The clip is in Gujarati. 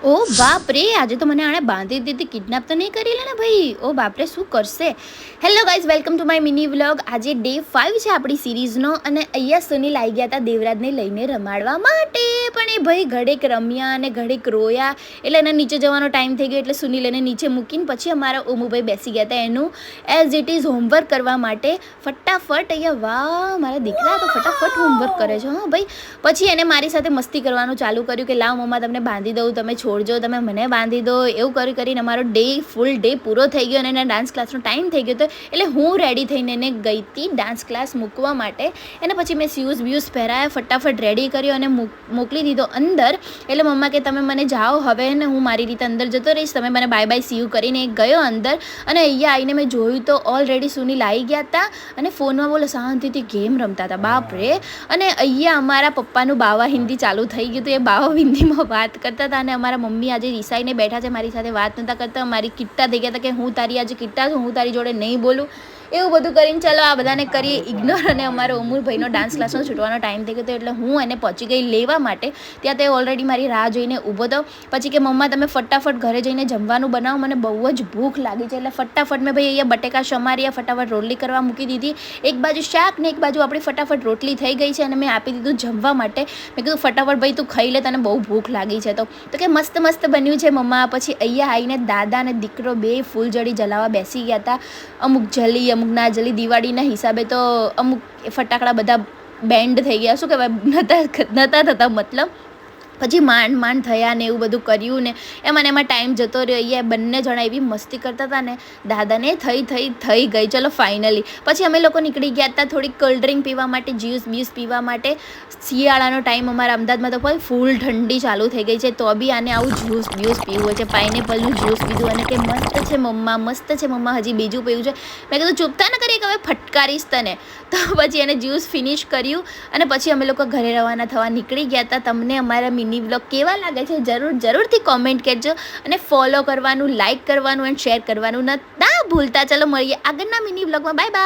ઓ બાપ રે, આજે તો મને આણે બાંધી દીધી. કિડનેપ તો નહીં કરી લે ને ભાઈ? ઓ બાપ રે, શું કરશે? Hello guys, welcome to my mini vlog. આજે ડે 5 છે આપણી સિરીઝનો અને અહીંયા સુનિલ આવી ગયા હતા દેવરાજને લઈને રમાડવા માટે. પણ એ ભાઈ ઘડીક રમ્યા અને ઘડીક રોયા એટલે એને નીચે જવાનો ટાઈમ થઈ ગયો એટલે સુનિલ એને નીચે મૂકીને પછી અમારા ઓમુભાઈ બેસી ગયા હતા એનું એઝ ઇટ ઇઝ હોમવર્ક કરવા માટે. ફટાફટ અહીંયા વાહ, મારા દીકરા તો ફટાફટ હોમવર્ક કરે છે. હા ભાઈ, પછી એને મારી સાથે મસ્તી કરવાનું ચાલુ કર્યું કે લાવ મમ્મા તમને બાંધી દઉં, તમે છોડજો, તમે મને બાંધી દો. એવું કરીને અમારો ફૂલ ડે પૂરો થઈ ગયો અને એના ડાન્સ ક્લાસનો ટાઈમ થઈ ગયો હતો એટલે હું રેડી થઈને એને ગઈ હતી ડાન્સ ક્લાસ મૂકવા માટે. એને પછી મેં શૂઝ બ્યુઝ પહેરાયા, ફટાફટ રેડી કર્યો અને મોકલી દીધો અંદર. એટલે મમ્મા કે તમે મને જાઓ હવે ને, હું મારી રીતે અંદર જતો રહીશ, તમે મને બાય બાય સી યુ કરીને ગયો અંદર. અને અહીંયા આવીને મેં જોયું તો ઓલરેડી સુનિલ આવી ગયા હતા અને ફોનમાં બોલો શાંતિથી ગેમ રમતા હતા. બાપ રે. અને અહીંયા અમારા પપ્પાનું બાવા હિન્દી ચાલુ થઈ ગયું હતું, એ બાવા હિન્દીમાં વાત કરતા હતા અને અમારા મમ્મી આજે રિસાઈને બેઠા છે, મારી સાથે વાત નહોતા કરતા, મારી કિટ્ટા થઈ ગયા હતા કે હું તારી આજે કિટ્ટા છું, હું તારી જોડે નહીં બોલું. એવું બધું કરીને ચાલો આ બધાને કરીએ ઇગ્નોર. અને અમારો અમૂલભાઈનો ડાન્સ ક્લાસનો છૂટવાનો ટાઈમ થઈ ગયો હતો એટલે હું એને પહોંચી ગઈ લેવા માટે. ત્યાં તે ઓલરેડી મારી રાહ જોઈને ઊભો હતો. પછી કે મમ્મા તમે ફટાફટ ઘરે જઈને જમવાનું બનાવો, મને બહુ જ ભૂખ લાગી છે. એટલે ફટાફટ મેં ભાઈ અહીંયા બટેકા સમાર્યા, ફટાફટ રોટલી કરવા મૂકી દીધી. એક બાજુ શાક ને એક બાજુ આપણી ફટાફટ રોટલી થઈ ગઈ છે અને મેં આપી દીધું જમવા માટે. મેં કીધું ફટાફટ ભાઈ તું ખાઈ લે, તને બહુ ભૂખ લાગી છે. તો કે મસ્ત મસ્ત બન્યું છે મમ્મા. પછી અહીંયા આવીને દાદા અને દીકરો બે ફૂલઝડી જલાવા બેસી ગયા હતા. અમુક જલી અમુક ના જલી, દિવાળીના હિસાબે તો અમુક ફટાકડા બધા બેન્ડ થઈ ગયા, શું કહેવાય, નતા થતા મતલબ. પછી માંડ થયા ને એવું બધું કર્યું ને એમાં ટાઈમ જતો રહ્યો. અહીંયા બંને જણા એવી મસ્તી કરતા હતા ને દાદાને થઈ ગઈ. ચલો ફાઇનલી પછી અમે લોકો નીકળી ગયા હતા થોડીક કોલ્ડ ડ્રિંક પીવા માટે, જ્યુસ બ્યુસ પીવા માટે. શિયાળાનો ટાઈમ અમારા અમદાવાદમાં તો ભાઈ ફૂલ ઠંડી ચાલુ થઈ ગઈ છે તો બી આને આવું જ્યુસ બ્યુસ પીવું છે. પાઇનેપલનું જ્યુસ પીધું અને કે મસ્ત છે મમ્મા, મસ્ત છે મમ્મા, હજી બીજું પીવું છે. મેં કીધું ચૂપતા ને કરીએ કે હવે ફટકારીશ તને. તો પછી એને જ્યુસ ફિનિશ કર્યું અને પછી અમે લોકો ઘરે રવાના થવા નીકળી ગયા હતા. તમને અમારા મિની વ્લોગ કેવા લાગે છે જરૂરથી કોમેન્ટ કરજો અને ફોલો કરવાનું, લાઇક કરવાનું એન્ડ શેર કરવાનું ના ભૂલતા. ચલો મળીએ આગળના મિની વ્લોગમાં. Bye bye.